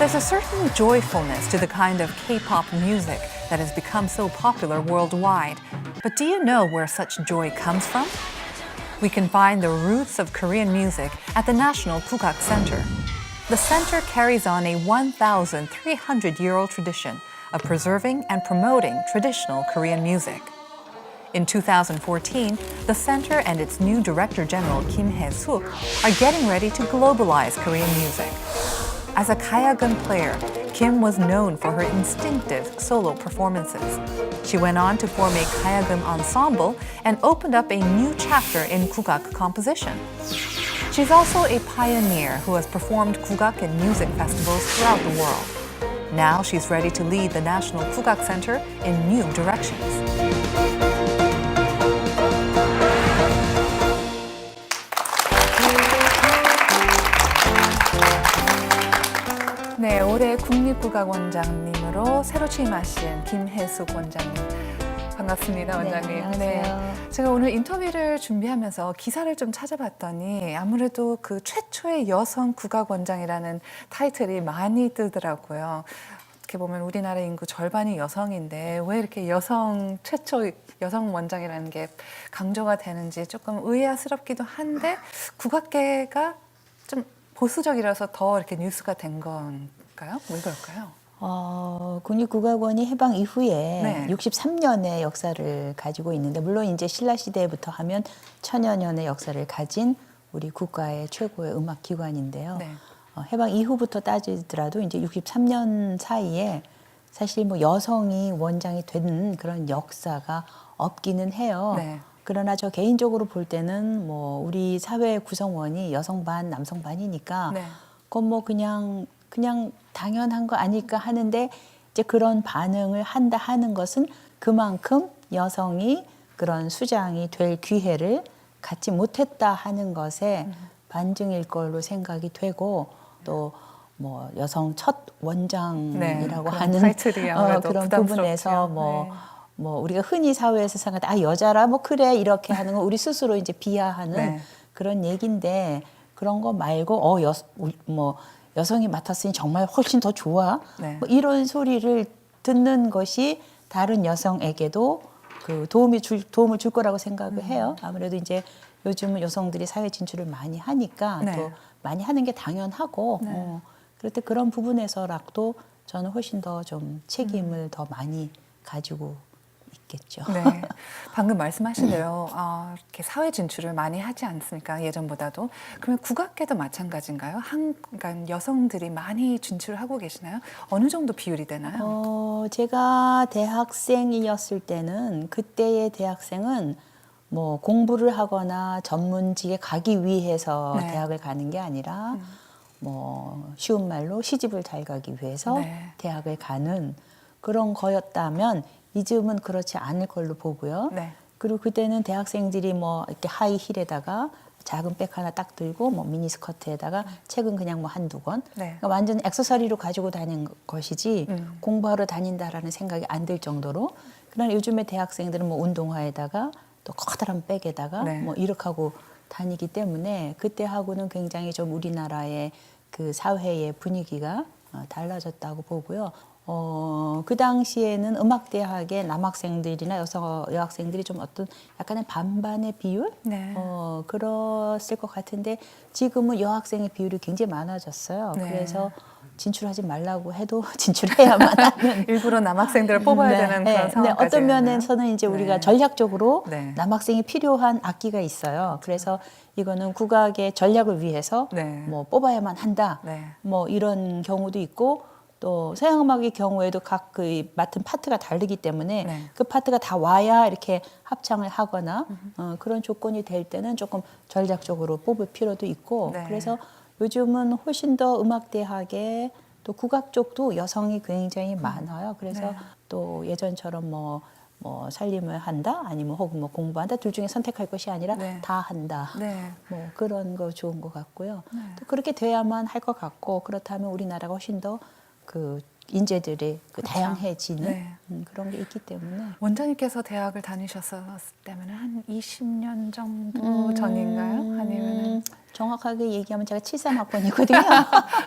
There's a certain joyfulness to the kind of K-pop music that has become so popular worldwide. But do you know where such joy comes from? We can find the roots of Korean music at the National Kukak Center. The center carries on a 1,300-year-old tradition of preserving and promoting traditional Korean music. In 2014, the center and its new Director General Kim Hae-suk are getting ready to globalize Korean music. As a Kayageum player, Kim was known for her instinctive solo performances. She went on to form a Kayageum ensemble and opened up a new chapter in Kugak composition. She's also a pioneer who has performed Kugak in music festivals throughout the world. Now she's ready to lead the National Kugak Center in new directions. 네, 올해 국립국악원장님으로 새로 취임하신 김혜숙 원장님. 반갑습니다, 원장님. 네, 안녕하세요. 제가 오늘 인터뷰를 준비하면서 기사를 좀 찾아봤더니 아무래도 그 최초의 여성 국악원장이라는 타이틀이 많이 뜨더라고요. 어떻게 보면 우리나라 인구 절반이 여성인데 왜 이렇게 최초 여성 원장이라는 게 강조가 되는지 조금 의아스럽기도 한데 국악계가 좀 보수적이라서 더 이렇게 뉴스가 된 건가요? 왜 그럴까요? 국립국악원이 해방 이후에 네. 63년의 역사를 가지고 있는데, 물론 이제 신라 시대부터 하면 천여 년의 역사를 가진 우리 국가의 최고의 음악 기관인데요. 네. 해방 이후부터 따지더라도 이제 63년 사이에 사실 뭐 여성이 원장이 된 그런 역사가 없기는 해요. 네. 그러나 저 개인적으로 볼 때는 뭐 우리 사회 구성원이 여성 반, 남성 반이니까 네. 그건 뭐 그냥 당연한 거 아닐까 하는데, 이제 그런 반응을 한다 하는 것은 그만큼 여성이 그런 수장이 될 기회를 갖지 못했다 하는 것에 반증일 걸로 생각이 되고, 또 뭐 여성 첫 원장이라고 하는 타이틀이 아무래도 그런 부담스럽죠. 부분에서 네. 뭐 우리가 흔히 사회에서 생각할 여자라 뭐 그래 이렇게 하는 거 우리 스스로 이제 비하하는 네. 그런 얘기인데, 그런 거 말고 뭐 여성이 맡았으니 정말 훨씬 더 좋아. 네. 뭐 이런 소리를 듣는 것이 다른 여성에게도 그 도움을 줄 거라고 생각을 해요. 아무래도 이제 요즘은 여성들이 사회 진출을 많이 하니까 네. 또 많이 하는 게 당연하고, 네. 그럴 때 그런 부분에서라도 저는 훨씬 더 좀 책임을 더 많이 가지고 있겠죠. 네, 방금 말씀하신 대로 이렇게 사회 진출을 많이 하지 않습니까? 예전보다도. 그러면 국악계도 마찬가지인가요? 그러니까 여성들이 많이 진출하고 계시나요? 어느 정도 비율이 되나요? 제가 대학생이었을 때는, 그때의 대학생은 뭐 공부를 하거나 전문직에 가기 위해서 네. 대학을 가는 게 아니라 뭐 쉬운 말로 시집을 잘 가기 위해서 네. 대학을 가는 그런 거였다면, 이즘은 그렇지 않을 걸로 보고요. 네. 그리고 그때는 대학생들이 뭐 이렇게 하이힐에다가 작은 백 하나 딱 들고 뭐 미니스커트에다가 책은 그냥 뭐 한두 권. 네. 그러니까 완전 액세서리로 가지고 다니는 것이지 공부하러 다닌다라는 생각이 안 들 정도로. 그러나 요즘의 대학생들은 뭐 운동화에다가 또 커다란 백에다가 네. 뭐 이렇게 하고 다니기 때문에, 그때하고는 굉장히 좀 우리나라의 그 사회의 분위기가 달라졌다고 보고요. 그 당시에는 음악대학의 남학생들이나 여학생들이 좀 어떤 약간의 반반의 비율? 네. 그랬을 것 같은데, 지금은 여학생의 비율이 굉장히 많아졌어요. 네. 그래서 진출하지 말라고 해도 진출해야만 하는. 일부러 남학생들을 뽑아야 되는 그런 근데 상황까지 어떤 있나요? 면에서는 이제 네. 우리가 전략적으로 네. 남학생이 필요한 악기가 있어요. 그래서 이거는 국악의 전략을 위해서 네. 뭐 뽑아야만 한다. 네. 뭐 이런 경우도 있고, 또 서양음악의 경우에도 각 그 맡은 파트가 다르기 때문에 네. 그 파트가 다 와야 이렇게 합창을 하거나 그런 조건이 될 때는 조금 전략적으로 뽑을 필요도 있고. 네. 그래서 요즘은 훨씬 더 음악대학에 또 국악 쪽도 여성이 굉장히 많아요. 그래서 네. 또 예전처럼 뭐 살림을 한다, 아니면 혹은 뭐 공부한다, 둘 중에 선택할 것이 아니라 네. 다 한다. 네. 뭐 그런 거 좋은 것 같고요. 또 그렇게 돼야만 할 것 같고, 그렇다면 우리나라가 훨씬 더 그 인재들이 그 그렇죠. 다양해지는 네. 그런 게 있기 때문에 원장님께서 대학을 다니셨을 때면 한 20년 정도 전인가요? 아니면은 정확하게 얘기하면 제가 73학번이거든요.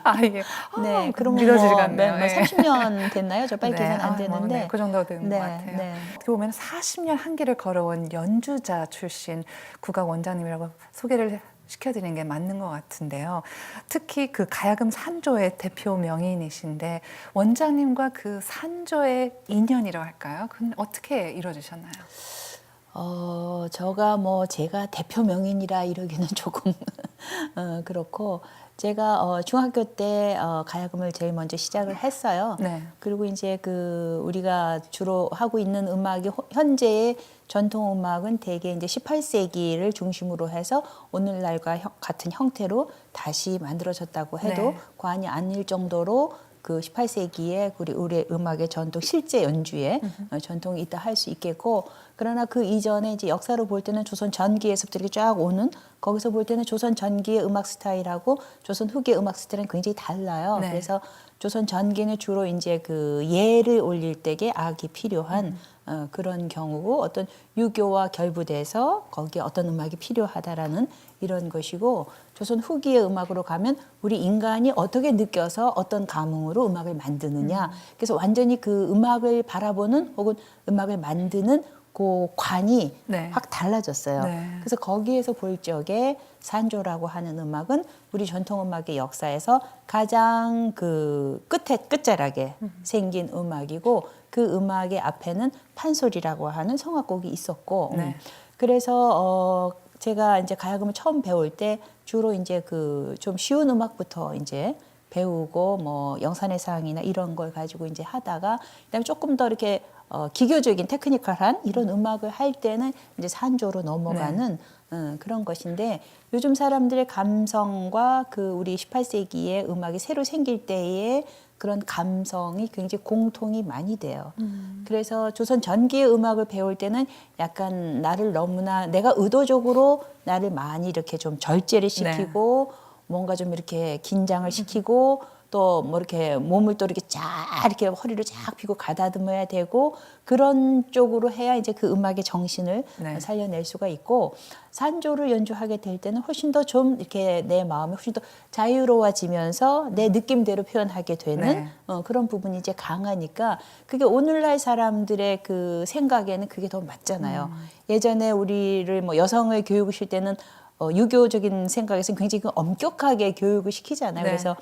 아 이게 네, 그러면 믿어지지가 뭐, 않네요. 예. 30년 됐나요? 저 빨리 네, 계산 안 뭐, 되는데. 네, 그 정도 되는 네, 것 같아요. 네. 어떻게 보면 40년 한길을 걸어온 연주자 출신 국악 원장님이라고 소개를 시켜드리는 게 맞는 것 같은데요. 특히 그 가야금 산조의 대표 명인이신데 원장님과 그 산조의 인연이라고 할까요? 그건 어떻게 이루어지셨나요? 저가 뭐 제가 대표 명인이라 이러기는 조금 그렇고 제가 중학교 때 가야금을 제일 먼저 시작을 했어요. 네. 그리고 이제 그 우리가 주로 하고 있는 음악이 현재의 전통 음악은 대개 이제 18세기를 중심으로 해서 오늘날과 같은 형태로 다시 만들어졌다고 해도 네. 과언이 아닐 정도로 그 18세기에 우리 음악의 전통 실제 연주에 전통이 있다 할 수 있겠고 그러나 그 이전에 이제 역사로 볼 때는 조선 전기에서부터 이렇게 쫙 오는 거기서 볼 때는 조선 전기의 음악 스타일하고 조선 후기의 음악 스타일은 굉장히 달라요. 네. 그래서 조선 전기는 주로 이제 그 예를 올릴 때에 악이 필요한 그런 경우고 어떤 유교와 결부돼서 거기에 어떤 음악이 필요하다라는 이런 것이고 조선 후기의 음악으로 가면 우리 인간이 어떻게 느껴서 어떤 감흥으로 음악을 만드느냐. 그래서 완전히 그 음악을 바라보는 혹은 음악을 만드는 그 관이 네. 확 달라졌어요. 네. 그래서 거기에서 볼 적에 산조라고 하는 음악은 우리 전통 음악의 역사에서 가장 그 끝자락에 생긴 음악이고 그 음악의 앞에는 판소리라고 하는 성악곡이 있었고 네. 그래서 제가 이제 가야금을 처음 배울 때 주로 이제 그 좀 쉬운 음악부터 이제 배우고 뭐 영산의 상이나 이런 걸 가지고 이제 하다가 그다음에 조금 더 이렇게 기교적인 테크니컬한 이런 음악을 할 때는 이제 산조로 넘어가는 그런 것인데 요즘 사람들의 감성과 그 우리 18세기의 음악이 새로 생길 때의 그런 감성이 굉장히 공통이 많이 돼요. 그래서 조선 전기의 음악을 배울 때는 약간 나를 너무나 내가 의도적으로 나를 많이 이렇게 좀 절제를 시키고 뭔가 좀 이렇게 긴장을 시키고 또 뭐 이렇게 몸을 또 이렇게 쫙 이렇게 허리를 쫙 펴고 가다듬어야 되고 그런 쪽으로 해야 이제 그 음악의 정신을 네. 살려낼 수가 있고 산조를 연주하게 될 때는 훨씬 더 좀 이렇게 내 마음이 훨씬 더 자유로워지면서 내 느낌대로 표현하게 되는 네. 그런 부분이 이제 강하니까 그게 오늘날 사람들의 그 생각에는 그게 더 맞잖아요. 예전에 우리를 뭐 여성을 교육을 때는 유교적인 생각에서는 굉장히 그 엄격하게 교육을 시키잖아요. 네. 그래서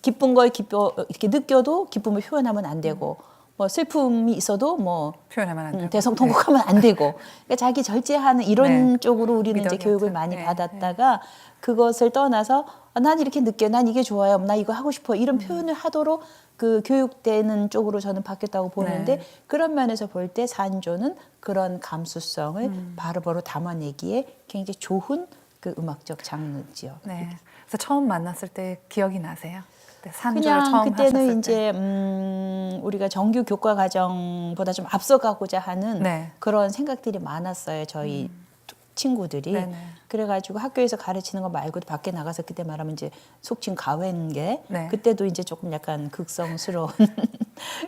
기쁜 걸 이렇게 느껴도 기쁨을 표현하면 안 되고 뭐 슬픔이 있어도 뭐 표현하면 안 되고. 대성통곡하면 안 되고 그러니까 자기 절제하는 이런 네. 쪽으로 우리는 이제 미덕이었죠. 교육을 많이 네, 받았다가 그것을 떠나서 난 이렇게 느껴, 난 이게 좋아요, 나 이거 하고 싶어 이런 표현을 하도록 그 교육되는 쪽으로 저는 바뀌었다고 보는데 네. 그런 면에서 볼 때 산조는 그런 감수성을 바로바로 담아내기에 굉장히 좋은 그 음악적 장르지요. 네. 그래서 처음 만났을 때 기억이 나세요? 그때 산조를 그냥 처음 그때는 하셨을 이제 때. 우리가 정규 교과 과정보다 좀 앞서가고자 하는 네. 그런 생각들이 많았어요. 저희 친구들이. 네네. 그래가지고 학교에서 가르치는 거 말고도 밖에 나가서 그때 말하면 이제 속칭 가외인계 네. 그때도 이제 조금 약간 극성스러운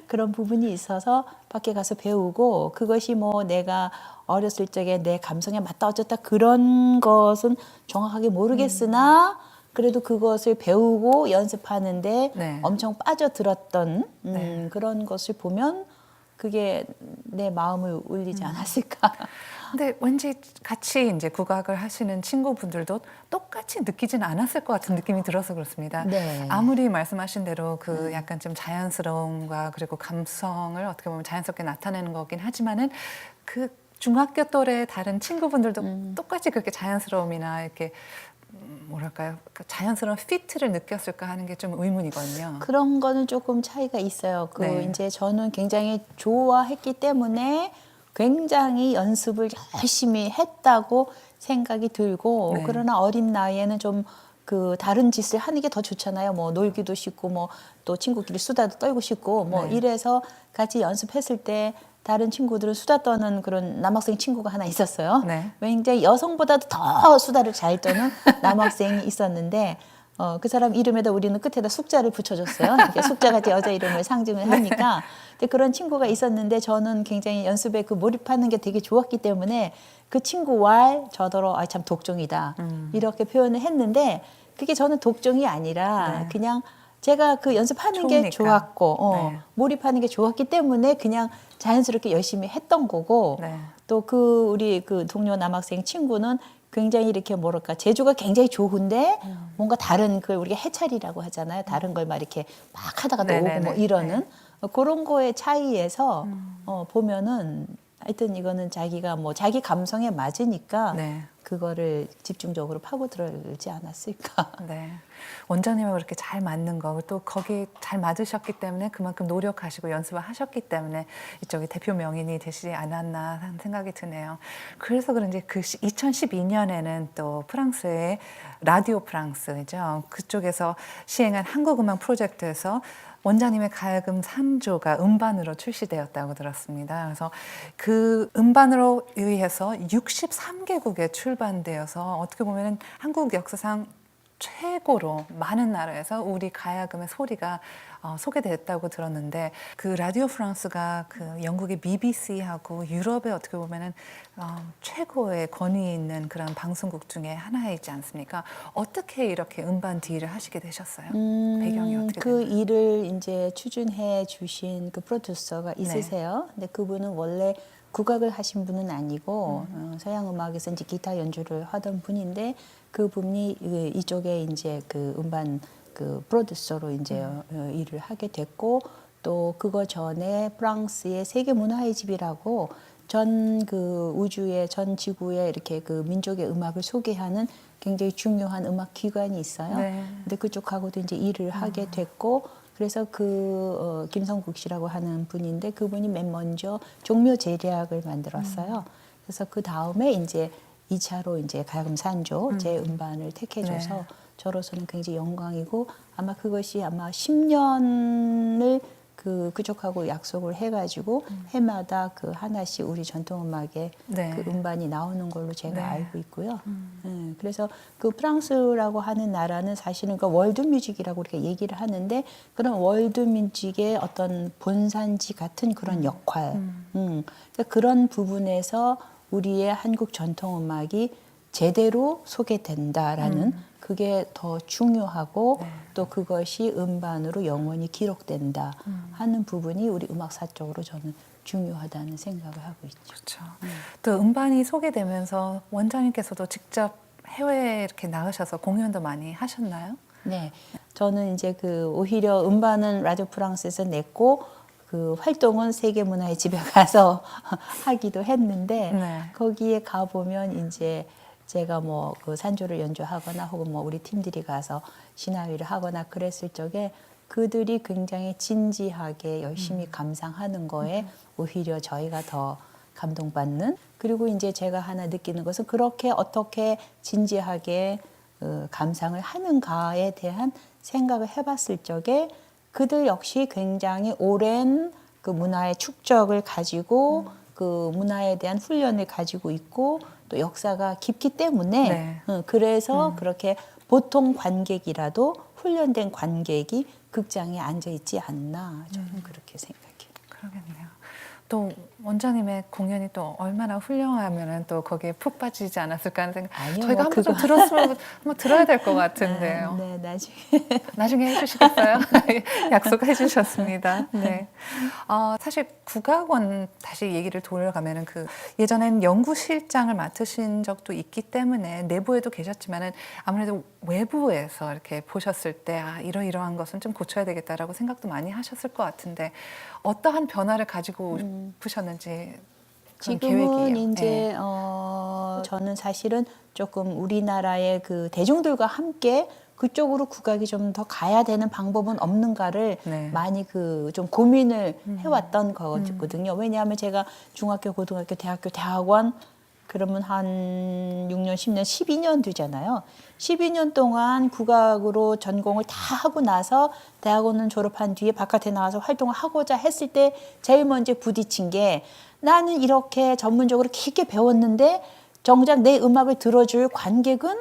그런 부분이 있어서 밖에 가서 배우고 그것이 뭐 내가 어렸을 적에 내 감성에 맞다 어쩌다 그런 것은 정확하게 모르겠으나 그래도 그것을 배우고 연습하는데 네. 엄청 빠져들었던 네. 그런 것을 보면 그게 내 마음을 울리지 않았을까. 근데 왠지 같이 이제 국악을 하시는 친구분들도 똑같이 느끼진 않았을 것 같은 느낌이 들어서 그렇습니다. 네. 아무리 말씀하신 대로 그 약간 좀 자연스러움과 그리고 감성을 어떻게 보면 자연스럽게 나타내는 거긴 하지만은 그 중학교 또래 다른 친구분들도 똑같이 그렇게 자연스러움이나 이렇게 뭐랄까요? 그 자연스러운 피트를 느꼈을까 하는 게 좀 의문이거든요. 그런 거는 조금 차이가 있어요. 그 네. 이제 저는 굉장히 좋아했기 때문에 굉장히 연습을 열심히 했다고 생각이 들고 네. 그러나 어린 나이에는 좀 그 다른 짓을 하는 게 더 좋잖아요. 뭐 놀기도 싶고 뭐 또 친구끼리 수다도 떨고 싶고 뭐 네. 이래서 같이 연습했을 때 다른 친구들은 수다 떠는 그런 남학생 친구가 하나 있었어요. 네. 굉장히 여성보다도 더 수다를 잘 떠는 남학생이 있었는데 그 사람 이름에다 우리는 끝에다 숙자를 붙여줬어요. 이렇게 숙자같이 여자 이름을 상징을 하니까. 근데 그런 친구가 있었는데 저는 굉장히 연습에 그 몰입하는 게 되게 좋았기 때문에 그 친구 왈 저더러 참 독종이다 이렇게 표현을 했는데 그게 저는 독종이 아니라 그냥 제가 그 연습하는 게 좋으니까. 좋았고 몰입하는 게 좋았기 때문에 그냥 자연스럽게 열심히 했던 거고 또 그 우리 그 동료 남학생 친구는 굉장히 이렇게 뭐랄까 재주가 굉장히 좋은데 뭔가 다른 그 우리가 해찰이라고 하잖아요. 다른 걸 막 이렇게 막 하다가 또 오고 뭐 이러는 그런 거의 차이에서 보면은 하여튼 이거는 자기가 뭐 자기 감성에 맞으니까 그거를 집중적으로 파고들지 않았을까. 네. 원장님하고 그렇게 잘 맞는 거, 또 거기 잘 맞으셨기 때문에 그만큼 노력하시고 연습을 하셨기 때문에 이쪽이 대표 명인이 되시지 않았나 하는 생각이 드네요. 그래서 그런지 그 2012년에는 또 프랑스의 라디오 프랑스죠. 그쪽에서 시행한 한국음악 프로젝트에서 원장님의 가야금 3조가 음반으로 출시되었다고 들었습니다. 그래서 그 음반으로 의해서 63개국에 출판되어서 어떻게 보면 한국 역사상 최고로 많은 나라에서 우리 가야금의 소리가 소개됐다고 들었는데 그 라디오 프랑스가 그 영국의 BBC하고 유럽의 어떻게 보면은 최고의 권위 있는 그런 방송국 중에 하나이지 않습니까? 어떻게 이렇게 음반 딜을 하시게 되셨어요? 배경이 어떻게 그 됐나요? 일을 이제 추진해 주신 그 프로듀서가 있으세요. 근데 그분은 원래 국악을 하신 분은 아니고 서양 음악에서 이제 기타 연주를 하던 분인데 그분이 이쪽에 이제 그 음반 그 프로듀서로 이제 일을 하게 됐고 또 그거 전에 프랑스의 세계 문화의 집이라고 전 그 우주의 전 지구에 이렇게 그 민족의 음악을 소개하는 굉장히 중요한 음악 기관이 있어요. 근데 그쪽하고도 이제 일을 하게 됐고 그래서 그 김성국 씨라고 하는 분인데 그분이 맨 먼저 종묘 제략을 만들었어요. 그래서 그 다음에 이제 2차로 이제 가야금 산조 제 음반을 택해줘서 저로서는 굉장히 영광이고 아마 그것이 아마 10년을 그쪽하고 약속을 해가지고 해마다 그 하나씩 우리 전통음악의 그 음반이 나오는 걸로 제가 알고 있고요. 그래서 그 프랑스라고 하는 나라는 사실은 그 월드뮤직이라고 우리가 얘기를 하는데 그런 월드뮤직의 어떤 본산지 같은 그런 역할, 그러니까 그런 부분에서 우리의 한국 전통음악이 제대로 소개된다라는 그게 더 중요하고 또 그것이 음반으로 영원히 기록된다 하는 부분이 우리 음악사적으로 저는 중요하다는 생각을 하고 있죠. 그렇죠. 또 음반이 소개되면서 원장님께서도 직접 해외에 이렇게 나가셔서 공연도 많이 하셨나요? 네, 저는 이제 그 오히려 음반은 라디오 프랑스에서 냈고 그 활동은 세계문화의 집에 가서 하기도 했는데 거기에 가 보면 이제 제가 뭐 그 산조를 연주하거나 혹은 뭐 우리 팀들이 가서 시나위를 하거나 그랬을 적에 그들이 굉장히 진지하게 열심히 감상하는 거에 오히려 저희가 더 감동받는 그리고 이제 제가 하나 느끼는 것은 그렇게 어떻게 진지하게 감상을 하는가에 대한 생각을 해봤을 적에 그들 역시 굉장히 오랜 그 문화의 축적을 가지고 그 문화에 대한 훈련을 가지고 있고 또 역사가 깊기 때문에 그래서 그렇게 보통 관객이라도 훈련된 관객이 극장에 앉아 있지 않나 저는 그렇게 생각해요. 그러겠네요. 또 원장님의 공연이 또 얼마나 훌륭하면은 또 거기에 푹 빠지지 않았을까 하는 생각. 아니요, 저희가 뭐 한번 좀 들었으면 한번 들어야 될 것 같은데요. 네, 나중에. 나중에 해주시겠어요? 약속해 주셨습니다. 네. 사실 국악원 다시 얘기를 돌아가면은 그 예전엔 연구실장을 맡으신 적도 있기 때문에 내부에도 계셨지만은 아무래도 외부에서 이렇게 보셨을 때 이러이러한 것은 좀 고쳐야 되겠다라고 생각도 많이 하셨을 것 같은데 어떠한 변화를 가지고 싶으셨는지 그런 지금은 계획이에요. 이제 저는 사실은 조금 우리나라의 그 대중들과 함께 그쪽으로 국악이 좀 더 가야 되는 방법은 없는가를 많이 그 좀 고민을 해왔던 거거든요. 왜냐하면 제가 중학교, 고등학교, 대학교, 대학원 그러면 한 6년, 10년, 12년 되잖아요. 12년 동안 국악으로 전공을 다 하고 나서 대학원은 졸업한 뒤에 바깥에 나와서 활동을 하고자 했을 때 제일 먼저 부딪힌 게 나는 이렇게 전문적으로 깊게 배웠는데 정작 내 음악을 들어줄 관객은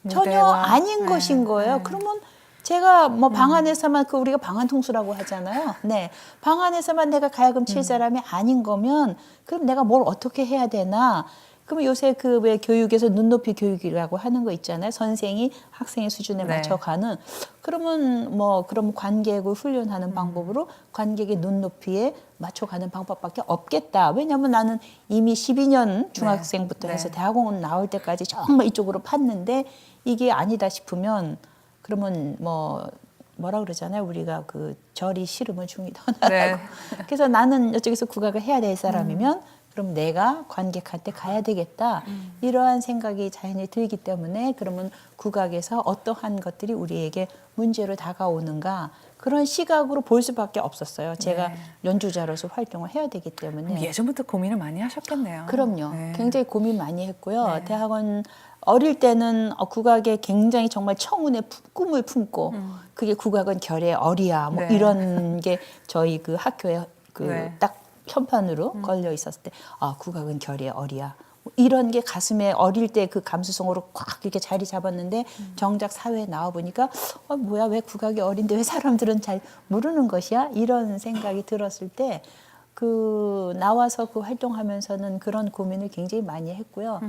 전혀 무대와, 아닌 네, 것인 거예요. 네. 그러면 제가 뭐 방 안에서만 그 우리가 방한통수라고 하잖아요. 네, 방 안에서만 내가 가야금 칠 사람이 아닌 거면 그럼 내가 뭘 어떻게 해야 되나? 그러면 요새 그 왜 교육에서 눈높이 교육이라고 하는 거 있잖아요. 선생이 학생의 수준에 네. 맞춰가는. 그러면 뭐 그럼 관객을 훈련하는 방법으로 관객의 눈높이에 맞춰가는 방법밖에 없겠다. 왜냐하면 나는 이미 12년 중학생부터 네. 해서 네. 대학원 나올 때까지 정말 이쪽으로 팠는데 이게 아니다 싶으면 그러면 뭐라 그러잖아요. 우리가 그 절이 싫으면 중이 떠나라고. 네. 그래서 나는 이쪽에서 국악을 해야 될 사람이면 그럼 내가 관객한테 가야 되겠다. 이러한 생각이 자연히 들기 때문에 그러면 국악에서 어떠한 것들이 우리에게 문제로 다가오는가 그런 시각으로 볼 수밖에 없었어요. 제가 네. 연주자로서 활동을 해야 되기 때문에. 예전부터 고민을 많이 하셨겠네요. 그럼요. 네. 굉장히 고민 많이 했고요. 네. 대학원 어릴 때는 국악에 굉장히 정말 청운의 꿈을 품고 그게 국악은 결의 어리야 뭐 네. 이런 게 저희 그 학교에 그 네. 딱 현판으로 걸려 있었을 때 국악은 결의 어리야 뭐 이런 게 가슴에 어릴 때 그 감수성으로 꽉 이렇게 자리 잡았는데 정작 사회에 나와 보니까 뭐야 왜 국악이 어린데 왜 사람들은 잘 모르는 것이야 이런 생각이 들었을 때 그 나와서 그 활동하면서는 그런 고민을 굉장히 많이 했고요.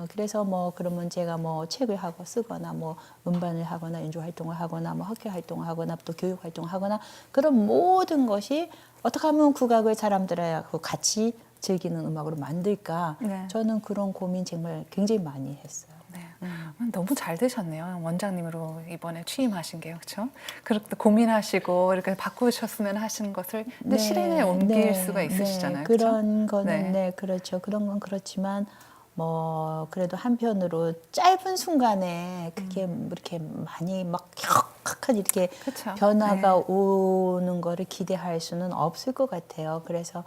그래서 뭐 그러면 제가 뭐 책을 하고 쓰거나 뭐 음반을 하거나 연주 활동을 하거나 뭐 학교 활동을 하거나 또 교육 활동을 하거나 그런 모든 것이 어떻게 하면 국악을 사람들하고 같이 즐기는 음악으로 만들까? 네. 저는 그런 고민 정말 굉장히 많이 했어요. 네. 너무 잘 되셨네요. 원장님으로 이번에 취임하신 게요. 그렇죠? 그렇게 고민하시고 이렇게 바꾸셨으면 하시는 것을 근데 실행에 옮길 수가 있으시잖아요. 그렇죠? 그런 거는 네. 그렇죠. 그런 건 그렇지만 뭐 그래도 한편으로 짧은 순간에 그게 이렇게 많이 막 혁혁한 이렇게 그쵸. 변화가 네. 오는 거를 기대할 수는 없을 것 같아요. 그래서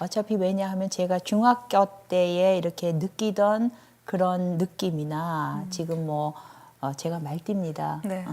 어차피 왜냐하면 제가 중학교 때에 이렇게 느끼던 그런 느낌이나 지금 뭐 제가 말띠입니다. 네.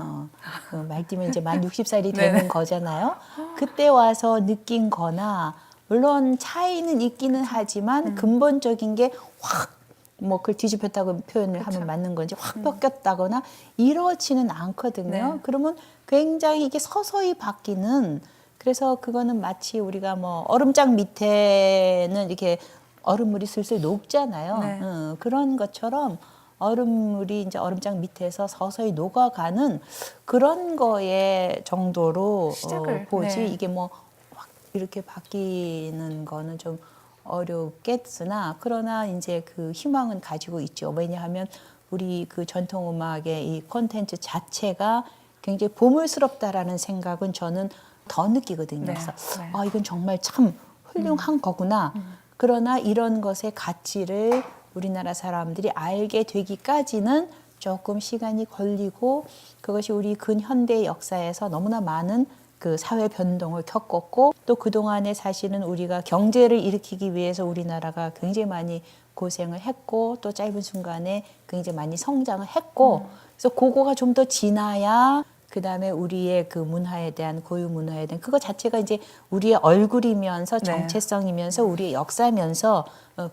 그 말띠면 이제 만 60살이 네네. 되는 거잖아요. 그때 와서 느낀 거나 물론 차이는 있기는 하지만 근본적인 게 확 뭐 그걸 뒤집혔다고 표현을 그쵸. 하면 맞는 건지 확 바뀌었다거나 이렇지는 않거든요. 네. 그러면 굉장히 이게 서서히 바뀌는 그래서 그거는 마치 우리가 뭐 얼음장 밑에는 이렇게 얼음물이 슬슬 녹잖아요. 네. 그런 것처럼 얼음물이 이제 얼음장 밑에서 서서히 녹아가는 그런 거에 정도로 시작을, 보지 네. 이게 뭐 확 이렇게 바뀌는 거는 좀 어렵겠으나 그러나 이제 그 희망은 가지고 있죠. 왜냐하면 우리 그 전통 음악의 이 콘텐츠 자체가 굉장히 보물스럽다라는 생각은 저는 더 느끼거든요. 네. 그래서 네. 이건 정말 참 훌륭한 거구나. 그러나 이런 것의 가치를 우리나라 사람들이 알게 되기까지는 조금 시간이 걸리고 그것이 우리 근현대 역사에서 너무나 많은 그 사회 변동을 겪었고 또 그동안에 사실은 우리가 경제를 일으키기 위해서 우리나라가 굉장히 많이 고생을 했고 또 짧은 순간에 굉장히 많이 성장을 했고 그래서 그거가 좀 더 지나야 그다음에 우리의 그 문화에 대한 고유 문화에 대한 그거 자체가 이제 우리의 얼굴이면서 네. 정체성이면서 우리의 역사면서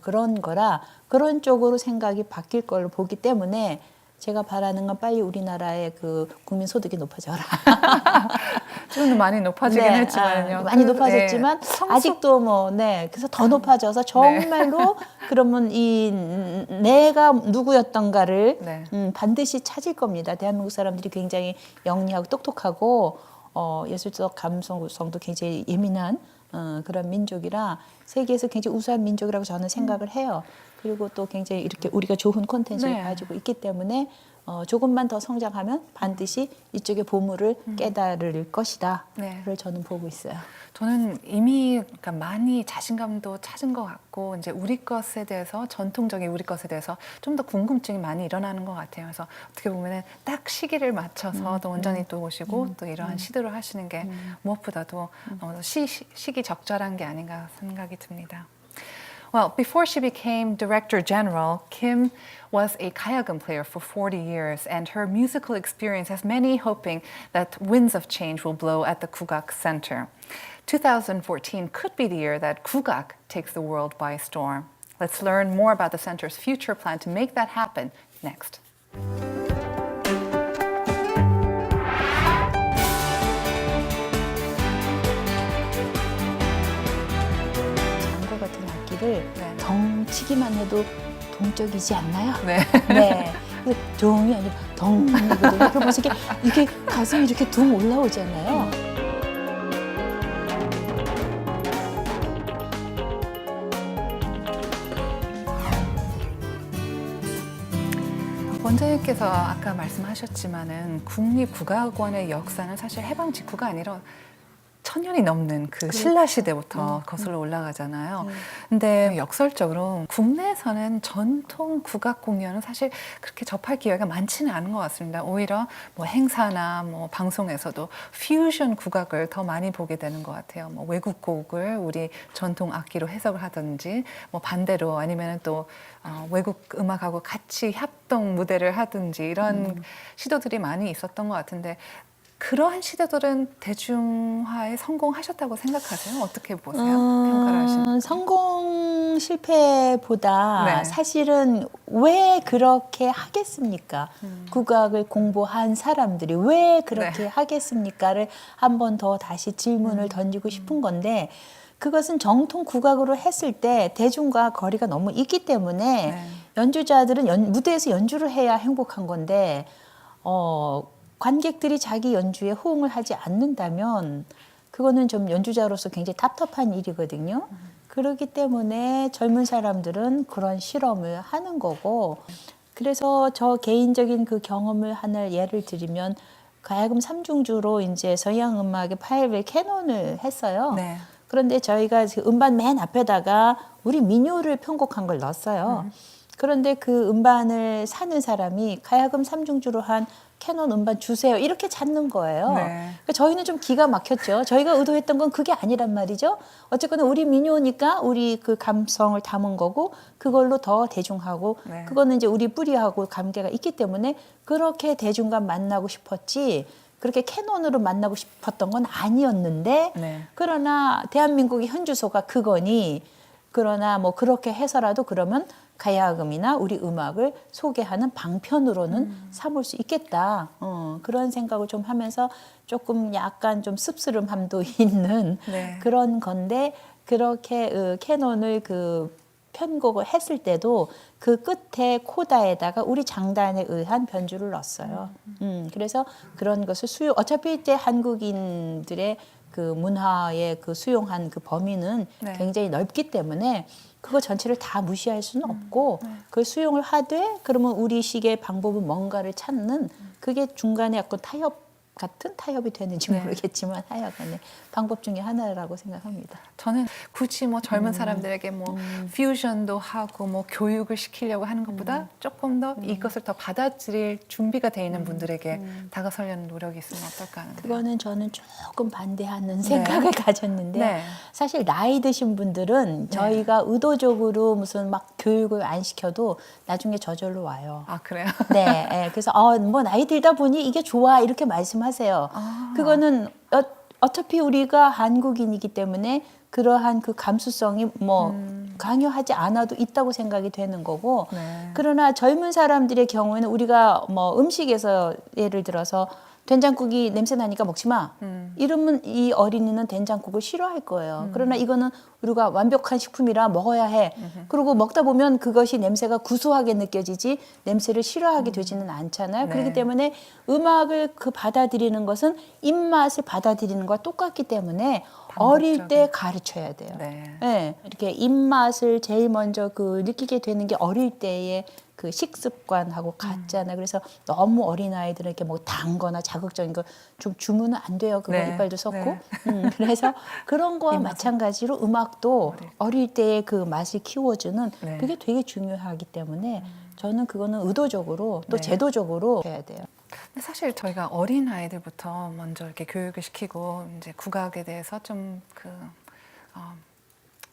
그런 거라 그런 쪽으로 생각이 바뀔 걸로 보기 때문에 제가 바라는 건 빨리 우리나라의 그 국민 소득이 높아져라. 좀 더 많이 높아지긴 네, 했지만요. 많이 그, 높아졌지만 네. 성숙- 아직도 그래서 더 높아져서 정말로 그러면 이 내가 누구였던가를 네. 반드시 찾을 겁니다. 대한민국 사람들이 굉장히 영리하고 똑똑하고 예술적 감성도 굉장히 예민한 그런 민족이라 세계에서 굉장히 우수한 민족이라고 저는 생각을 해요. 그리고 또 굉장히 이렇게 우리가 좋은 콘텐츠를 네. 가지고 있기 때문에 조금만 더 성장하면 반드시 이쪽의 보물을 깨달을 것이다. 네. 를 저는 보고 있어요. 저는 이미 그러니까 많이 자신감도 찾은 것 같고 이제 우리 것에 대해서 전통적인 우리 것에 대해서 좀 더 궁금증이 많이 일어나는 것 같아요. 그래서 어떻게 보면은 딱 시기를 맞춰서 또 원장님 또 오시고 또 이러한 시도를 하시는 게 무엇보다도 시기 적절한 게 아닌가 생각이 듭니다. Well, before she became Director General, Kim was a 가야금 player for 40 years, and her musical experience has many hoping that winds of change will blow at the Kugak Center. 2014 could be the year that Kugak takes the world by storm. Let's learn more about the center's future plan to make that happen next. 음악을 네. 덩치기만 해도 동적이지 않나요? 네. 네. 그래서 동이 아니라 덩이거든요. 그러면서 이렇게 가슴이 이렇게 둥 올라오잖아요. 원장님께서 아까 말씀하셨지만은 국립국악원의 역사는 사실 해방 직후가 아니라 1000년이 넘는 그 신라 시대부터 거슬러 올라가잖아요. 근데 역설적으로 국내에서는 전통 국악 공연은 사실 그렇게 접할 기회가 많지는 않은 것 같습니다. 오히려 뭐 행사나 뭐 방송에서도 퓨전 국악을 더 많이 보게 되는 것 같아요. 뭐 외국 곡을 우리 전통 악기로 해석을 하든지, 뭐 반대로 아니면 또 외국 음악하고 같이 협동 무대를 하든지 이런 시도들이 많이 있었던 것 같은데, 그러한 시도들은 대중화에 성공하셨다고 생각하세요? 어떻게 보세요? 평가를 하시는. 성공 실패보다 네. 사실은 왜 그렇게 하겠습니까? 국악을 공부한 사람들이 왜 그렇게 네. 하겠습니까를 한 번 더 다시 질문을 던지고 싶은 건데, 그것은 정통 국악으로 했을 때 대중과 거리가 너무 있기 때문에 네. 연주자들은 무대에서 연주를 해야 행복한 건데, 관객들이 자기 연주에 호응을 하지 않는다면 그거는 좀 연주자로서 굉장히 답답한 일이거든요. 그렇기 때문에 젊은 사람들은 그런 실험을 하는 거고, 그래서 저 개인적인 그 경험을 하나 예를 들면, 가야금 삼중주로 이제 서양 음악의 파일벨 캐논을 했어요. 네. 그런데 저희가 그 음반 맨 앞에다가 우리 민요를 편곡한 걸 넣었어요. 그런데 그 음반을 사는 사람이 가야금 삼중주로 한 캐논 음반 주세요, 이렇게 찾는 거예요. 네. 그러니까 저희는 좀 기가 막혔죠. 저희가 의도했던 건 그게 아니란 말이죠. 어쨌거나 우리 민요니까 우리 그 감성을 담은 거고, 그걸로 더 대중하고, 네. 그거는 이제 우리 뿌리하고 관계가 있기 때문에 그렇게 대중과 만나고 싶었지, 그렇게 캐논으로 만나고 싶었던 건 아니었는데, 네. 그러나 대한민국의 현주소가 그거니, 그러나 뭐 그렇게 해서라도 그러면 가야금이나 우리 음악을 소개하는 방편으로는 삼을 수 있겠다. 그런 생각을 좀 하면서 조금 약간 좀 씁쓸함도 있는 네. 그런 건데, 그렇게 캐논을 그 편곡을 했을 때도 그 끝에 코다에다가 우리 장단에 의한 변주를 넣었어요. 그래서 그런 것을 어차피 이제 한국인들의 그 문화의 그 수용한 그 범위는 네. 굉장히 넓기 때문에 그거 전체를 다 무시할 수는 없고, 그걸 수용을 하되 그러면 우리식의 방법은 뭔가를 찾는, 그게 중간에 약간 같은 타협이 되는지 네. 모르겠지만 하여간에 방법 중에 하나라고 생각합니다. 저는 굳이 뭐 젊은 사람들에게 뭐 퓨전도 하고 뭐 교육을 시키려고 하는 것보다 조금 더 이것을 더 받아들일 준비가 돼 있는 분들에게 다가서려는 노력이 있으면 어떨까 하는데요. 그거는 저는 조금 반대하는 생각을 가졌는데, 네. 사실 나이 드신 분들은 저희가 의도적으로 무슨 막 교육을 안 시켜도 나중에 저절로 와요. 아, 그래요? 네, 예, 그래서 뭐 나이 들다 보니 이게 좋아, 이렇게 말씀하세요. 그거는 어차피 우리가 한국인이기 때문에 그러한 그 감수성이 뭐 강요하지 않아도 있다고 생각이 되는 거고, 네. 그러나 젊은 사람들의 경우에는 우리가 뭐 음식에서 예를 들어서 된장국이 냄새 나니까 먹지 마, 이러면 이 어린이는 된장국을 싫어할 거예요. 그러나 이거는 우리가 완벽한 식품이라 먹어야 해. 그리고 먹다 보면 그것이 냄새가 구수하게 느껴지지 냄새를 싫어하게 되지는 않잖아요. 네. 그렇기 때문에 음악을 받아들이는 것은 입맛을 받아들이는 것과 똑같기 때문에 어릴 때 가르쳐야 돼요. 네. 네, 이렇게 입맛을 제일 먼저 그 느끼게 되는 게 어릴 때의 그 식습관하고 같잖아요. 그래서 너무 어린 아이들은 이렇게 뭐 단 거나 자극적인 거 좀 주면은 안 돼요. 그거 네. 이빨도 썩고. 네. 그래서 그런 거와 마찬가지로 음악도 어릴 때의 그 맛을 키워주는, 네. 그게 되게 중요하기 때문에 저는 그거는 의도적으로 또 네. 제도적으로 해야 돼요. 근데 사실 저희가 어린 아이들부터 먼저 이렇게 교육을 시키고 이제 국악에 대해서 좀 그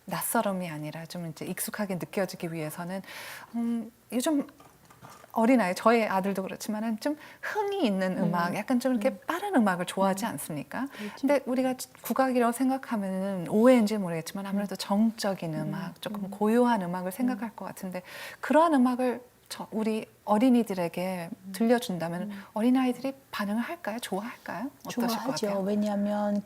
낯설음이 아니라 좀 이제 익숙하게 느껴지기 위해서는 요즘 어린아이, 저희 아들도 그렇지만은 좀 흥이 있는 음악, 약간 좀 이렇게 빠른 음악을 좋아하지 않습니까? 근데 우리가 국악이라고 생각하면은 오해인지 모르겠지만 아무래도 정적인 음악, 조금 고요한 음악을 생각할 것 같은데, 그러한 음악을 우리 어린이들에게 들려준다면 어린아이들이 반응을 할까요? 좋아할까요? 어떠실 것 좋아하죠. 같아요? 왜냐하면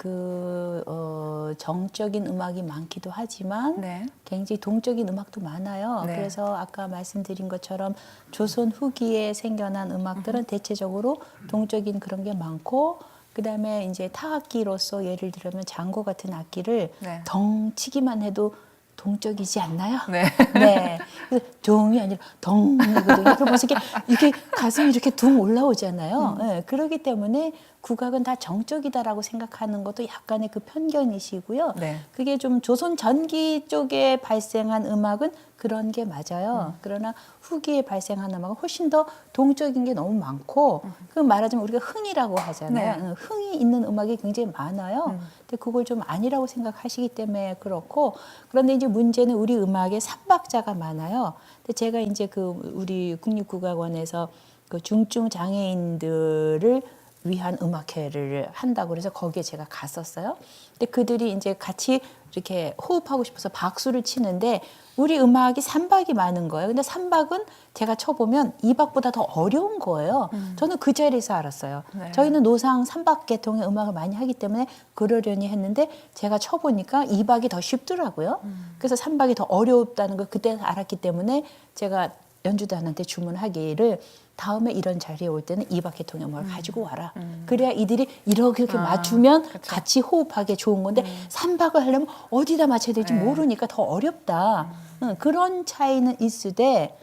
정적인 음악이 많기도 하지만 네. 굉장히 동적인 음악도 많아요. 네. 그래서 아까 말씀드린 것처럼 조선 후기에 생겨난 음악들은 대체적으로 동적인 그런 게 많고, 그다음에 이제 타악기로서 예를 들면 장구 같은 악기를 네. 덩 치기만 해도 동적이지 않나요? 네. 네. 그래서 동이 아니라 덩이거든요. 그러면서 이렇게 가슴이 이렇게 둥 올라오잖아요. 네. 그렇기 때문에 국악은 다 정적이다라고 생각하는 것도 약간의 그 편견이시고요. 네. 그게 좀 조선 전기 쪽에 발생한 음악은 그런 게 맞아요. 그러나 후기에 발생한 음악은 훨씬 더 동적인 게 너무 많고, 그 말하자면 우리가 흥이라고 하잖아요. 네. 흥이 있는 음악이 굉장히 많아요. 근데 그걸 좀 아니라고 생각하시기 때문에 그렇고, 그런데 이제 문제는 우리 음악에 삼박자가 많아요. 근데 제가 이제 우리 국립국악원에서 그 중증 장애인들을 위한 음악회를 한다고 그래서 거기에 제가 갔었어요. 근데 그들이 이제 같이 이렇게 호흡하고 싶어서 박수를 치는데 우리 음악이 삼박이 많은 거예요. 근데 삼박은 제가 쳐보면 이박보다 더 어려운 거예요. 저는 그 자리에서 알았어요. 네. 저희는 노상 삼박 계통의 음악을 많이 하기 때문에 그러려니 했는데 제가 쳐보니까 이박이 더 쉽더라고요. 그래서 삼박이 더 어렵다는 걸 그때 알았기 때문에 제가 연주단한테 주문하기를 다음에 이런 자리에 올 때는 이박 계통의 음악을 가지고 와라. 그래야 이들이 이렇게 맞추면 그쵸. 같이 호흡하기 좋은 건데 삼박을 하려면 어디다 맞춰야 될지 네. 모르니까 더 어렵다. 그런 차이는 있으되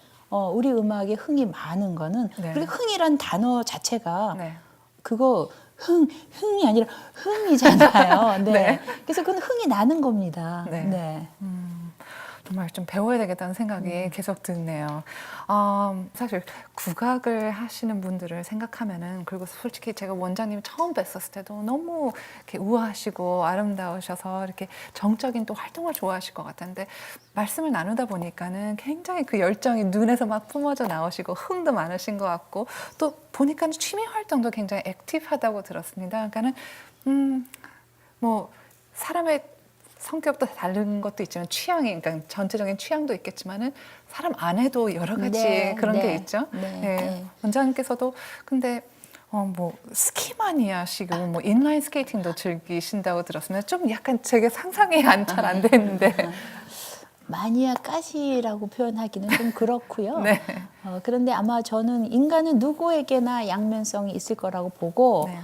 우리 음악에 흥이 많은 거는 네. 그리고 흥이란 단어 자체가 네. 그거 흥이 아니라 흥이잖아요. 네. 네. 그래서 그건 흥이 나는 겁니다. 네. 네. 정말 좀 배워야 되겠다는 생각이 계속 드네요. 사실 국악을 하시는 분들을 생각하면은, 그리고 솔직히 제가 원장님 처음 뵀었을 때도 너무 이렇게 우아하시고 아름다우셔서 이렇게 정적인 또 활동을 좋아하실 것 같았는데, 말씀을 나누다 보니까는 굉장히 그 열정이 눈에서 막 뿜어져 나오시고 흥도 많으신 것 같고, 또 보니까는 취미 활동도 굉장히 액티브하다고 들었습니다. 그러니까는 뭐 사람의 성격도 다른 것도 있지만 취향이, 그러니까 전체적인 취향도 있겠지만은 사람 안에도 여러 가지 네, 그런 네, 게 있죠. 네, 예. 네. 원장님께서도 근데 뭐 스키마니아시고 뭐 인라인 스케이팅도 즐기신다고 들었습니다. 좀 약간 제게 상상이 잘 안 되는데. 마니아까지라고 표현하기는 좀 그렇고요. 네. 그런데 아마 저는 인간은 누구에게나 양면성이 있을 거라고 보고 네.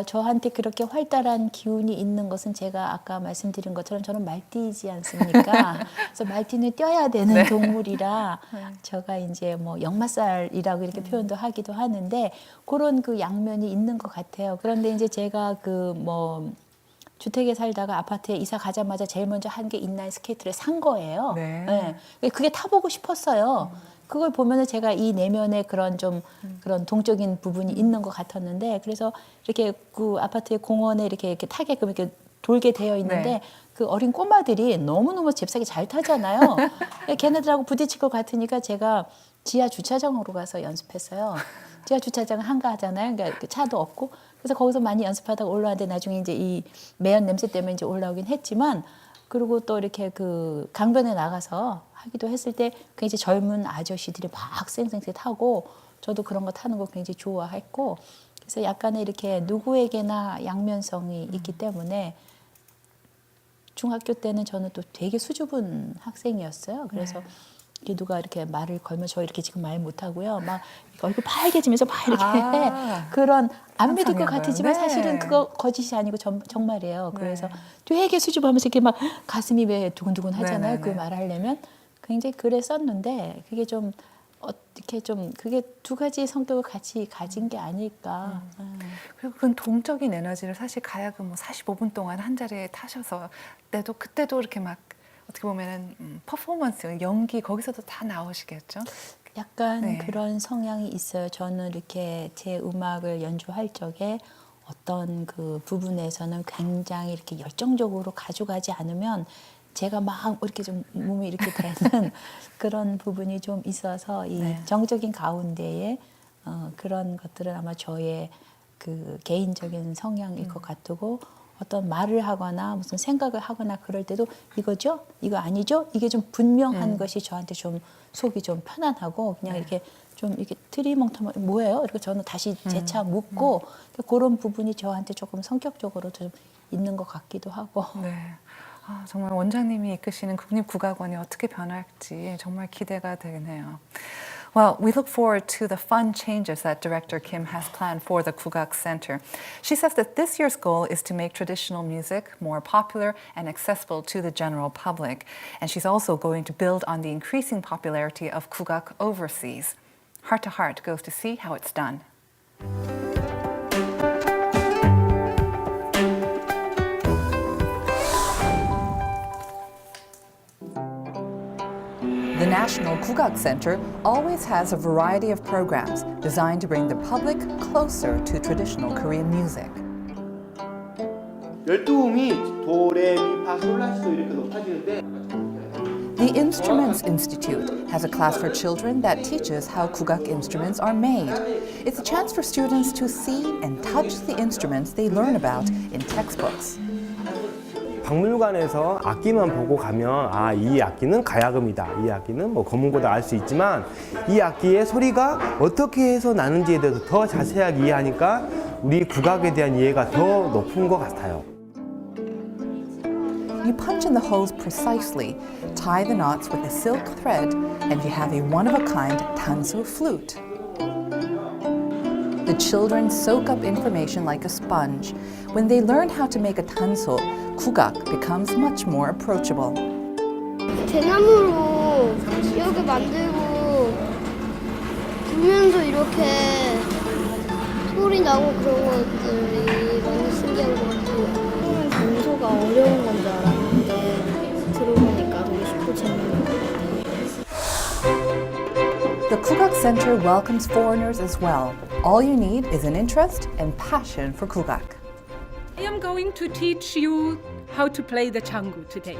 저한테 그렇게 활달한 기운이 있는 것은 제가 아까 말씀드린 것처럼 저는 말띠이지 않습니까? 그래서 말띠는 뛰어야 되는 네. 동물이라 네. 제가 이제 뭐 역마살이라고 이렇게 표현도 하기도 하는데 그런 그 양면이 있는 것 같아요. 그런데 이제 제가 주택에 살다가 아파트에 이사 가자마자 제일 먼저 한 게 인라인 스케이트를 산 거예요. 네. 네. 그게 타보고 싶었어요. 그걸 보면은 제가 이 내면에 그런 그런 동적인 부분이 있는 것 같았는데, 그래서 이렇게 그 아파트의 공원에 이렇게 타게끔 이렇게 돌게 되어 있는데 네. 그 어린 꼬마들이 너무너무 잽싸게 잘 타잖아요. 걔네들하고 부딪힐 것 같으니까 제가 지하 주차장으로 가서 연습했어요. 지하 주차장 한가하잖아요. 그러니까 그 차도 없고. 그래서 거기서 많이 연습하다가 올라왔는데 나중에 이제 이 매연 냄새 때문에 이제 올라오긴 했지만, 그리고 또 이렇게 그 강변에 나가서 하기도 했을 때 굉장히 젊은 아저씨들이 막 쌩쌩쌩 타고 저도 그런 거 타는 거 굉장히 좋아했고, 그래서 약간의 이렇게 누구에게나 양면성이 있기 때문에 중학교 때는 저는 또 되게 수줍은 학생이었어요. 그래서 이게 누가 이렇게 말을 걸면 저 이렇게 지금 말 못하고요. 막 얼굴 빨개지면서 막 이렇게 그런 안 믿을 것 상상해봐요. 같았지만 네. 사실은 그거 거짓이 아니고 정말이에요. 그래서 네. 되게 수줍어하면서 이렇게 막 가슴이 왜 두근두근 하잖아요. 네네네. 그 말하려면 굉장히 그랬었는데 그게 좀 어떻게 좀 그게 두 가지 성격을 같이 가진 게 아닐까. 그리고 그 동적인 에너지를 사실 가야금 뭐 45분 동안 한 자리에 타셔서 그때도 이렇게 막 어떻게 보면은 퍼포먼스, 연기 거기서도 다 나오시겠죠? 약간 네. 그런 성향이 있어요. 저는 이렇게 제 음악을 연주할 적에 어떤 그 부분에서는 굉장히 이렇게 열정적으로 가져가지 않으면 제가 막 이렇게 좀 몸이 이렇게 되는 그런 부분이 좀 있어서 이 네. 정적인 가운데에 그런 것들은 아마 저의 그 개인적인 성향일 것 같고 어떤 말을 하거나 무슨 생각을 하거나 그럴 때도 이거죠? 이거 아니죠? 이게 좀 분명한 것이 저한테 좀 속이 좀 편안하고 그냥 이렇게 좀 이렇게 트리멍텅 뭐예요? 이렇게 저는 다시 재차 묻고 그런 부분이 저한테 조금 성격적으로 좀 있는 것 같기도 하고. 네. 아, 정말 원장님이 이끄시는 국립국악원이 어떻게 변할지 정말 기대가 되네요. Well, we look forward to the fun changes that Director Kim has planned for the Kugak Center. She says that this year's goal is to make traditional music more popular and accessible to the general public. And she's also going to build on the increasing popularity of Kugak overseas. Heart to Heart goes to see how it's done. The National Kugak Center always has a variety of programs designed to bring the public closer to traditional Korean music. 12음이 도, 레, 미, 파, 솔, 라, 시도 이렇게 높아지는데 The Instruments Institute has a class for children that teaches how Kugak instruments are made. It's a chance for students to see and touch the instruments they learn about in textbooks. 박물관에서 악기만 보고 가면 아, 이 악기는 가야금이다, 이 악기는 뭐 검은고다 알 수 있지만 이 악기의 소리가 어떻게 해서 나는지에 대해서 더 자세하게 이해하니까 우리 국악에 대한 이해가 더 높은 것 같아요. You punch in the holes precisely, tie the knots with a silk thread, and you have a one-of-a-kind tansu flute. The children soak up information like a sponge. When they learn how to make a tanso, Kugak becomes much more approachable. 대나무로 이렇게 만들고 불면서 이렇게 소리 나고 그런 것들이 많이 신기한 것 같아요. 처음엔 단소가 어려운 건 줄 알았는데 들어보니까 되게 쉽고 재밌는 것 같아요. The Kugak Center welcomes foreigners as well. All you need is an interest and passion for Kugak. I am going to teach you how to play the changu today.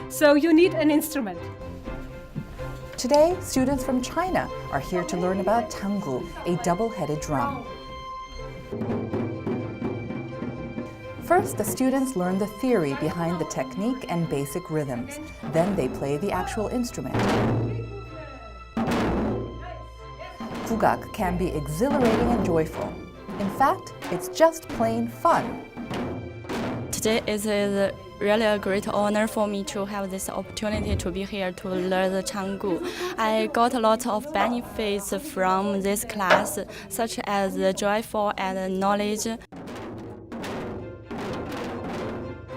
So you need an instrument. Today, students from China are here to learn about tangu, a double-headed drum. First, the students learn the theory behind the technique and basic rhythms. Then they play the actual instrument. Kugak can be exhilarating and joyful. In fact, it's just plain fun. Today it is really a great honor for me to have this opportunity to be here to learn the Changu. I got a lot of benefits from this class, such as the joyful and knowledge.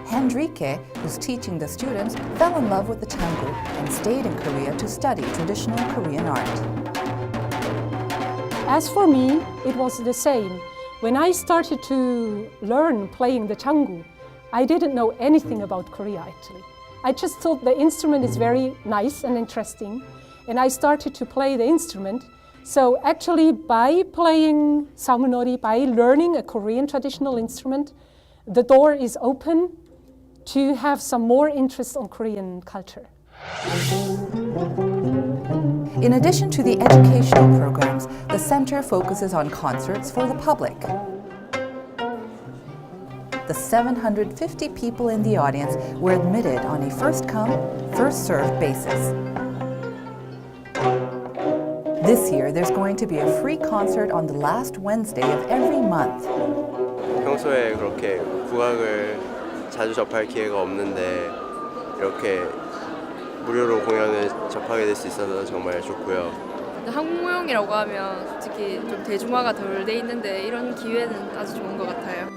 Hendrike, who's teaching the students, fell in love with the tangu and stayed in Korea to study traditional Korean art. As for me, it was the same. When I started to learn playing the changu, I didn't know anything about Korea actually. I just thought the instrument is very nice and interesting, and I started to play the instrument. So actually by playing samunori, by learning a Korean traditional instrument, the door is open to have some more interest on Korean culture. In addition to the educational programs, the center focuses on concerts for the public. The 750 people in the audience were admitted on a first-come, first-served basis. This year, there's going to be a free concert on the last Wednesday of every month. 평소에 그렇게 국악을 자주 접할 기회가 없는데 이렇게 무료로 공연을 접하게 될 수 있어서 정말 좋고요. 한국무용이라고 하면 솔직히 좀 대중화가 덜 돼 있는데 이런 기회는 아주 좋은 것 같아요.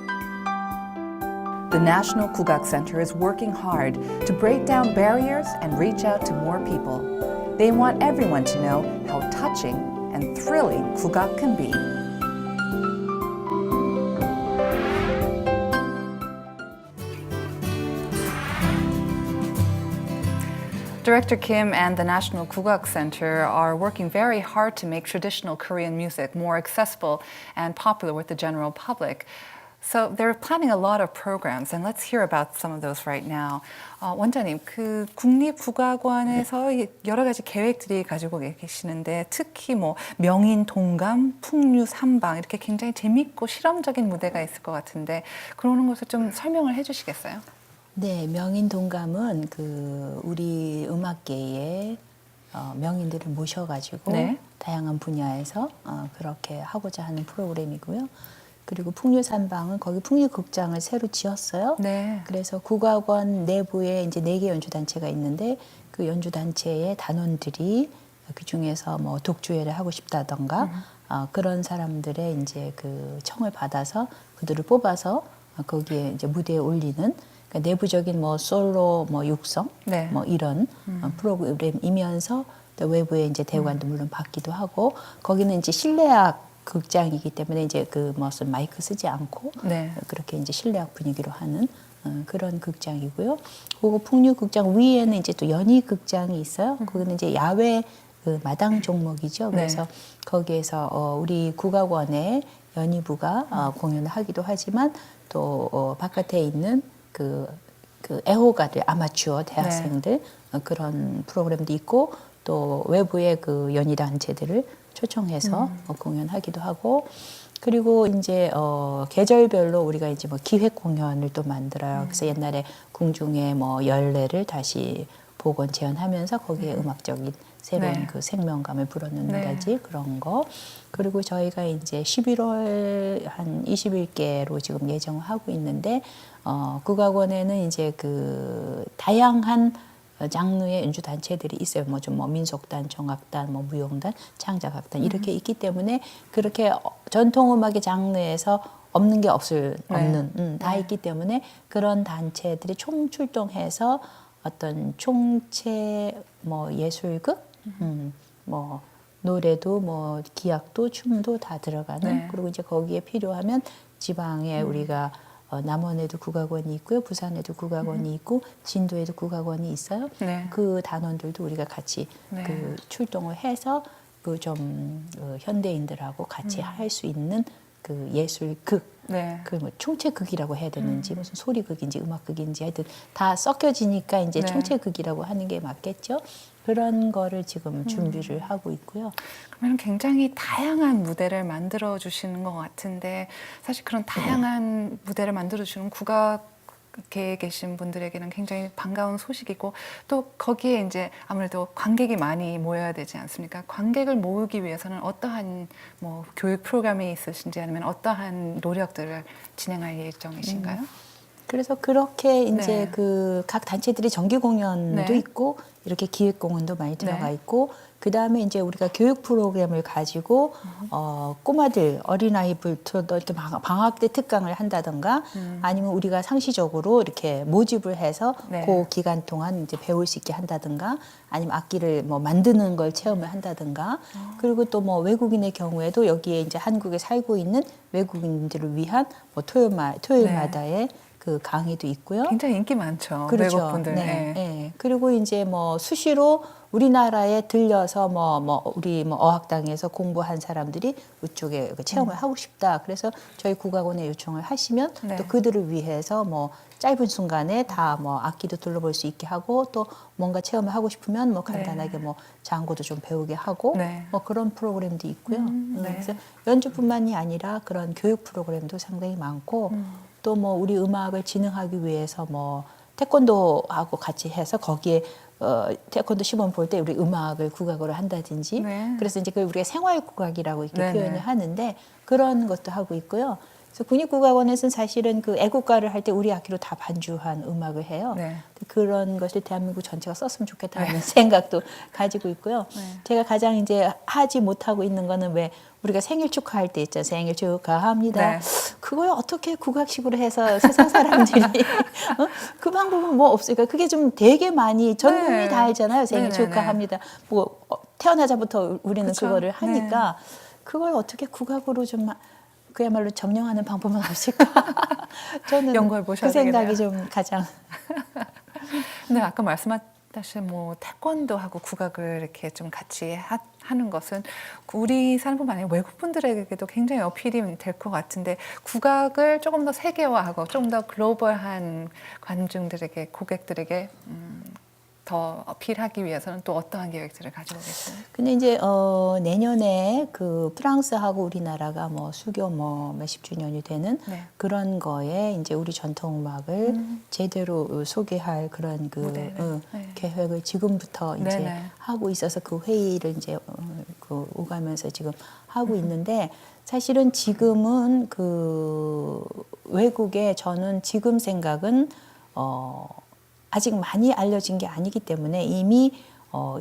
The National Kugak Center is working hard to break down barriers and reach out to more people. They want everyone to know how touching and thrilling Kugak can be. Director Kim and the National Kugak Center are working very hard to make traditional Korean music more accessible and popular with the general public. So they're planning a lot of programs, and let's hear about some of those right now. 원장님, 그 국립국악원에서 여러 가지 계획들이 가지고 계시는데 특히 뭐 명인 동감, 풍류 삼방 이렇게 굉장히 재밌고 실험적인 무대가 있을 것 같은데 그러는 것을 좀 설명을 해주시겠어요? 네, 명인 동감은 그 우리 음악계의 명인들을 모셔가지고 네. 다양한 분야에서 그렇게 하고자 하는 프로그램이고요. 그리고 풍류산방은 거기 풍류극장을 새로 지었어요. 네. 그래서 국악원 내부에 이제 4개 연주단체가 있는데 그 연주단체의 단원들이 그 중에서 뭐 독주회를 하고 싶다던가 그런 사람들의 이제 그 청을 받아서 그들을 뽑아서 거기에 이제 무대에 올리는 그러니까 내부적인 뭐 솔로 뭐 육성 네. 뭐 이런 프로그램이면서 또 외부에 이제 대관도 물론 받기도 하고 거기는 이제 실내악 극장이기 때문에 이제 그 무슨 마이크 쓰지 않고 네. 그렇게 이제 실내악 분위기로 하는 그런 극장이고요. 그리고 풍류극장 위에는 이제 또 연희극장이 있어요. 거기는 이제 야외 그 마당 종목이죠. 그래서 네. 거기에서 우리 국악원의 연희부가 공연을 하기도 하지만 또 바깥에 있는 그 애호가들 아마추어 대학생들 그런 프로그램도 있고 또 외부의 그 연희 단체들을 초청해서 공연하기도 하고 그리고 이제 계절별로 우리가 이제 뭐 기획 공연을 또 만들어요. 그래서 옛날에 궁중의 뭐 열례를 다시 복원 재현하면서 거기에 음악적인 새로운 네. 그 생명감을 불어넣는다지 그런 거. 그리고 저희가 이제 11월 한 21개로 지금 예정을 하고 있는데 국악원에는 이제 그 다양한 장르의 연주 단체들이 있어요. 뭐 좀 뭐 민속단, 종합단, 뭐 무용단, 창작악단 이렇게 있기 때문에 그렇게 전통 음악의 장르에서 없는 게 없는 다 있기 때문에 그런 단체들이 총 출동해서 어떤 총체 뭐 예술극, 뭐 노래도 뭐 기악도 춤도 다 들어가는 네. 그리고 이제 거기에 필요하면 지방에 우리가 남원에도 국악원이 있고요, 부산에도 국악원이 있고 진도에도 국악원이 있어요. 네. 그 단원들도 우리가 같이 네. 그 출동을 해서 그 좀 현대인들하고 같이 할 수 있는 그 예술극, 네. 그 뭐 총체극이라고 해야 되는지 무슨 소리극인지 음악극인지 하여튼 다 섞여지니까 이제 네. 총체극이라고 하는 게 맞겠죠. 그런 거를 지금 준비를 하고 있고요. 그러면 굉장히 다양한 무대를 만들어 주시는 것 같은데 사실 그런 다양한 무대를 만들어 주시는 국악계에 계신 분들에게는 굉장히 반가운 소식이고 또 거기에 이제 아무래도 관객이 많이 모여야 되지 않습니까? 관객을 모으기 위해서는 어떠한 뭐 교육 프로그램이 있으신지 아니면 어떠한 노력들을 진행할 예정이신가요? 그래서 그렇게 이제 네. 그 각 단체들이 정기 공연도 네. 있고 이렇게 기획 공연도 많이 들어가 네. 있고 그 다음에 이제 우리가 교육 프로그램을 가지고 꼬마들 어린아이들도 이렇게 방학 때 특강을 한다던가 아니면 우리가 상시적으로 이렇게 모집을 해서 네. 그 기간 동안 이제 배울 수 있게 한다든가 아니면 악기를 뭐 만드는 걸 체험을 한다든가 그리고 또 뭐 외국인의 경우에도 여기에 이제 한국에 살고 있는 외국인들을 위한 뭐 토요일마다의 그 강의도 있고요. 굉장히 인기 많죠. 그렇죠. 외국 분들. 네, 네. 네. 그리고 이제 뭐 수시로 우리나라에 들려서 우리 어학당에서 공부한 사람들이 이쪽에 체험을 하고 싶다. 그래서 저희 국악원에 요청을 하시면 네. 또 그들을 위해서 뭐 짧은 순간에 다 뭐 악기도 둘러볼 수 있게 하고 또 뭔가 체험을 하고 싶으면 뭐 간단하게 뭐 장구도 좀 배우게 하고 네. 뭐 그런 프로그램도 있고요. 네. 그래서 연주뿐만이 아니라 그런 교육 프로그램도 상당히 많고 또 뭐 우리 음악을 진흥하기 위해서 뭐 태권도하고 같이 해서 거기에 태권도 시범 볼 때 우리 음악을 국악으로 한다든지 네. 그래서 이제 우리가 생활 국악이라고 이렇게 네네. 표현을 하는데 그런 것도 하고 있고요. 그래서 국립국악원에서는 사실은 그 애국가를 할 때 우리 악기로 다 반주한 음악을 해요. 네. 그런 것을 대한민국 전체가 썼으면 좋겠다는 생각도 가지고 있고요. 네. 제가 가장 이제 하지 못하고 있는 거는 왜 우리가 생일 축하할 때 있잖아요. 생일 축하합니다. 네. 그걸 어떻게 국악식으로 해서 세상 사람들이 그 방법은 뭐 없으니까 그게 좀 되게 많이 전 국민이 네. 다 알잖아요. 생일 네네네. 축하합니다. 뭐 태어나자부터 우리는 그쵸. 그거를 하니까 그걸 어떻게 국악으로 좀 그야말로 점령하는 방법은 없을까? 저는 연구해 보셔야 그 생각이 되겠네요. 좀 가장 근데 아까 사실 뭐 태권도하고 국악을 이렇게 좀 같이 하는 것은 우리 사람뿐만 아니라 외국 분들에게도 굉장히 어필이 될 것 같은데 국악을 조금 더 세계화하고 좀 더 글로벌한 관중들에게 고객들에게 더 어필하기 위해서는 또 어떠한 계획들을 가지고 계세요? 근데 이제 내년에 그 프랑스하고 우리나라가 뭐 수교 뭐 몇십 주년이 되는 네. 그런 거에 이제 우리 전통 음악을 제대로 소개할 그런 그 무대를. 네. 계획을 지금부터 이제 네네. 하고 있어서 그 회의를 이제 그 오가면서 지금 하고 있는데 사실은 지금은 그 외국에 저는 지금 생각은 아직 많이 알려진 게 아니기 때문에 이미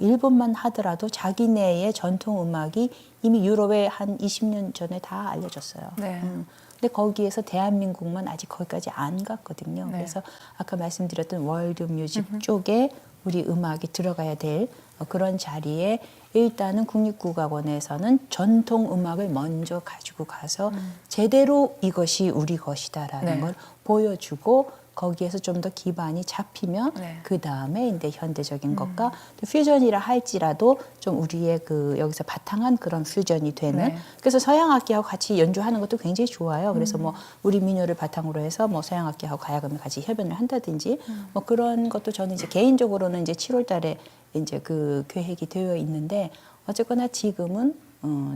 일본만 하더라도 자기네의 전통 음악이 이미 유럽에 한 20년 전에 다 알려졌어요. 네. 근데 거기에서 대한민국만 아직 거기까지 안 갔거든요. 네. 그래서 아까 말씀드렸던 월드 뮤직 쪽에 우리 음악이 들어가야 될 그런 자리에 일단은 국립국악원에서는 전통 음악을 먼저 가지고 가서 제대로 이것이 우리 것이다라는 네. 걸 보여주고 거기에서 좀 더 기반이 잡히면 네. 그 다음에 이제 현대적인 것과 또 퓨전이라 할지라도 좀 우리의 그 여기서 바탕한 그런 퓨전이 되는 네. 그래서 서양 악기하고 같이 연주하는 것도 굉장히 좋아요. 그래서 뭐 우리 민요를 바탕으로 해서 뭐 서양 악기하고 가야금을 같이 협연을 한다든지 뭐 그런 것도 저는 이제 개인적으로는 이제 7월달에 이제 그 계획이 되어 있는데 어쨌거나 지금은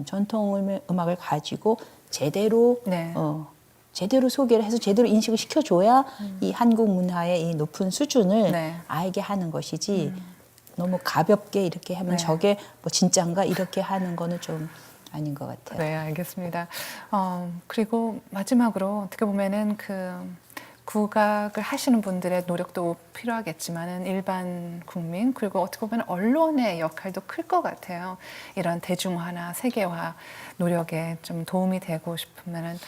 전통 음악을 가지고 제대로 네. 제대로 소개를 해서 제대로 인식을 시켜줘야 이 한국 문화의 이 높은 수준을 네. 알게 하는 것이지 너무 가볍게 이렇게 하면 네. 저게 뭐 진짠가 이렇게 하는 거는 좀 아닌 것 같아요. 네, 알겠습니다. 그리고 마지막으로 어떻게 보면은 그 국악을 하시는 분들의 노력도 필요하겠지만은 일반 국민 그리고 어떻게 보면 언론의 역할도 클 것 같아요. 이런 대중화나 세계화 노력에 좀 도움이 되고 싶으면은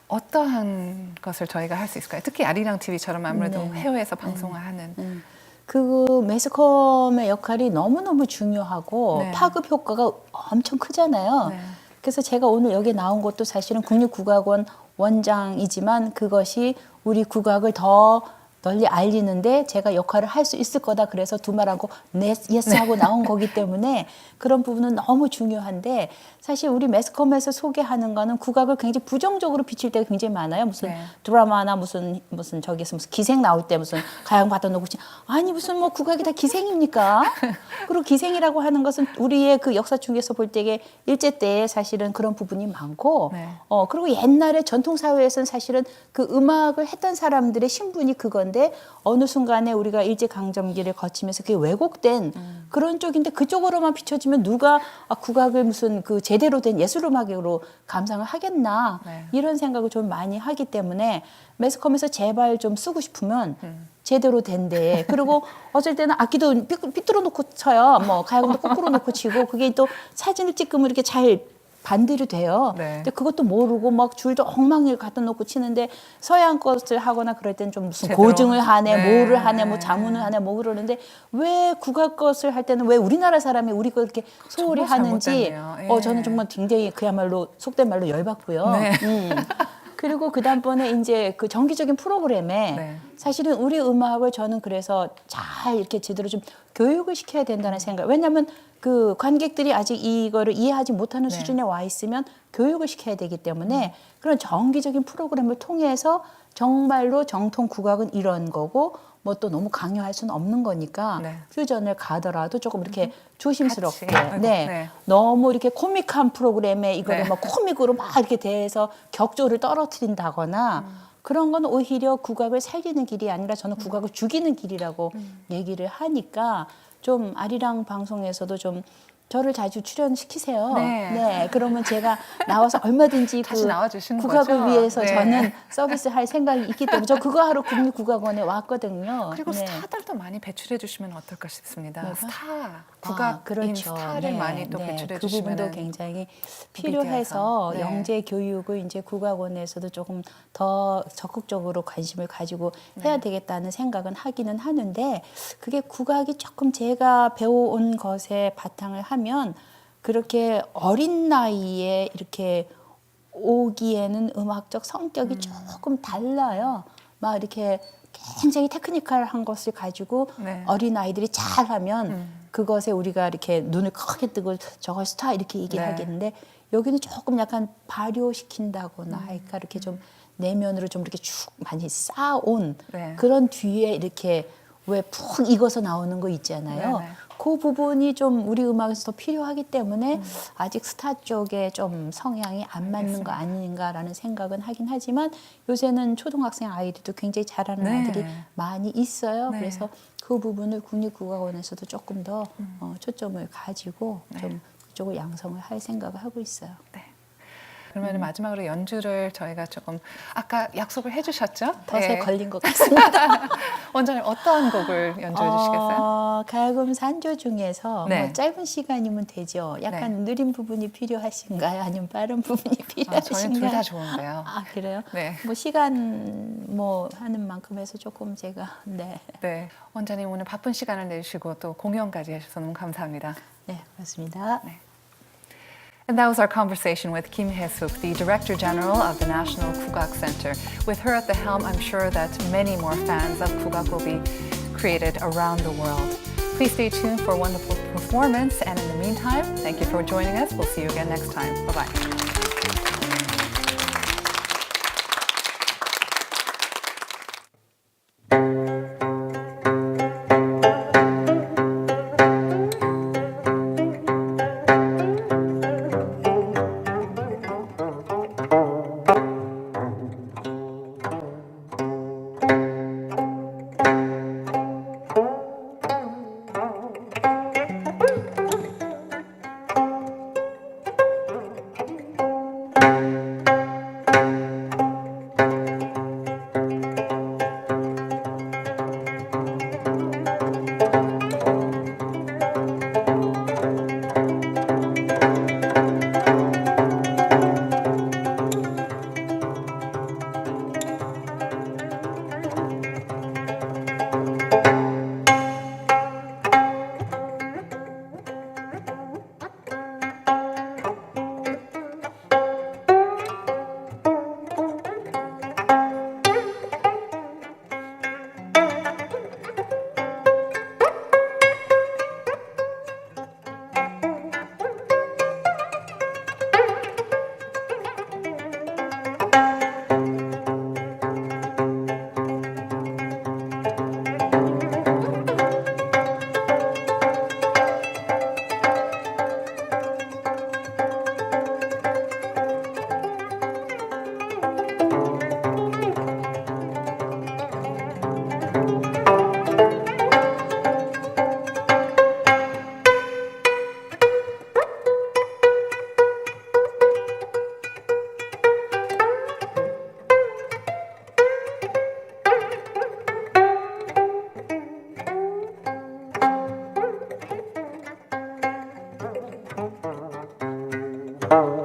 어떠한 것을 저희가 할 수 있을까요? 특히 아리랑 TV처럼 아무래도 네. 해외에서 방송을 하는 그 매스컴의 역할이 너무너무 중요하고 네. 파급 효과가 엄청 크잖아요. 네. 그래서 제가 오늘 여기 나온 것도 사실은 국립국악원 원장이지만 그것이 우리 국악을 더 널리 알리는데 제가 역할을 할 수 있을 거다. 그래서 두 말하고 예스 하고 나온 거기 때문에 그런 부분은 너무 중요한데 사실 우리 매스컴에서 소개하는 거는 국악을 굉장히 부정적으로 비칠 때가 굉장히 많아요. 무슨 네. 드라마나 무슨 저기서 무슨 기생 나올 때 무슨 가양 받아 놓고 아니 무슨 뭐 국악이 다 기생입니까? 그리고 기생이라고 하는 것은 우리의 그 역사 중에서 볼 때에 일제 때에 사실은 그런 부분이 많고 네. 그리고 옛날에 전통 사회에서는 사실은 그 음악을 했던 사람들의 신분이 그건데 어느 순간에 우리가 일제 강점기를 거치면서 그게 왜곡된 그런 쪽인데 그쪽으로만 비춰지면 누가 국악을 무슨 그 제대로 된 예술 음악으로 감상을 하겠나 네. 이런 생각을 좀 많이 하기 때문에 매스컴에서 제발 좀 쓰고 싶으면 제대로 된 데 그리고 어쩔 때는 악기도 삐뚤어 놓고 쳐요. 뭐 가야금도 거꾸로 놓고 치고 그게 또 사진을 찍으면 이렇게 잘 반대로 돼요. 네. 근데 그것도 모르고 막 줄도 엉망을 갖다 놓고 치는데 서양 것을 하거나 그럴 땐 좀 무슨 제대로. 고증을 하네, 네. 뭐를 하네, 뭐 자문을 하네, 뭐 그러는데 왜 국악 것을 할 때는 왜 우리나라 사람이 우리 걸 이렇게 소홀히 정말 하는지 잘못됐네요. 예. 저는 정말 굉장히 그야말로 속된 말로 열받고요. 네. 그리고 그 다음번에 이제 그 정기적인 프로그램에 네. 사실은 우리 음악을 저는 그래서 잘 이렇게 제대로 좀 교육을 시켜야 된다는 생각. 왜냐하면 그 관객들이 아직 이거를 이해하지 못하는 네. 수준에 와 있으면 교육을 시켜야 되기 때문에 그런 정기적인 프로그램을 통해서 정말로 정통 국악은 이런 거고 뭐 또 너무 강요할 수는 없는 거니까 네. 퓨전을 가더라도 조금 이렇게 조심스럽게 같이. 아이고, 네. 네. 너무 이렇게 코믹한 프로그램에 이거를 네. 막 코믹으로 막 이렇게 대해서 격조를 떨어뜨린다거나 그런 건 오히려 국악을 살리는 길이 아니라 저는 국악을 죽이는 길이라고 얘기를 하니까 좀 아리랑 방송에서도 좀 저를 자주 출연시키세요. 네. 그러면 제가 나와서 얼마든지 다시 그 나와주시는 국악을 거죠? 위해서 네. 저는 서비스할 생각이 있기 때문에 저 그거 하러 국립국악원에 왔거든요. 그리고 네. 스타들도 많이 배출해 주시면 어떨까 싶습니다. 뭐가? 스타, 국악인 스타를 많이 또 배출해 그 부분도 주시면 굉장히 필요해서 네. 영재 교육을 이제 국악원에서도 조금 더 적극적으로 관심을 가지고 해야 되겠다는 생각은 하기는 하는데 그게 국악이 조금 제가 배워온 것에 바탕을 하면 그렇게 어린 나이에 이렇게 오기에는 음악적 성격이 조금 달라요. 막 이렇게 굉장히 테크니컬한 것을 가지고 네. 어린 아이들이 잘하면 그것에 우리가 이렇게 눈을 크게 뜨고 저걸 스타 이렇게 얘기를 네. 하겠는데 여기는 조금 약간 발효시킨다거나 그러니까 이렇게 좀 내면으로 좀 이렇게 쭉 많이 쌓아온 네. 그런 뒤에 이렇게 왜 푹 익어서 나오는 거 있잖아요. 네네. 그 부분이 좀 우리 음악에서 더 필요하기 때문에 아직 스타 쪽에 좀 성향이 안 맞는 거 아닌가라는 생각은 하긴 하지만 요새는 초등학생 아이들도 굉장히 잘하는 네. 아이들이 많이 있어요. 네. 그래서 그 부분을 국립국악원에서도 조금 더 초점을 가지고 좀 그쪽을 양성을 할 생각을 하고 있어요. 네. 그러면 마지막으로 연주를 저희가 조금 아까 약속을 해주셨죠? 덫에 걸린 것 같습니다. 원장님 어떤 곡을 연주해 주시겠어요? 가야금 산조 중에서 네. 뭐 짧은 시간이면 되죠. 약간 느린 부분이 필요하신가요? 아니면 빠른 부분이 필요하신가요? 저희는 둘 다 좋은데요. 아 그래요? 네. 뭐 시간 뭐 하는 만큼 해서 조금 제가 네. 네. 원장님 오늘 바쁜 시간을 내주시고 또 공연까지 해주셔서 너무 감사합니다. 네, 그렇습니다. 네. And that was our conversation with Kim Hae-suk, the Director General of the National Kugak Center. With her at the helm, I'm sure that many more fans of Kugak will be created around the world. Please stay tuned for a wonderful performance, and in the meantime, thank you for joining us. We'll see you again next time. Bye-bye. 네.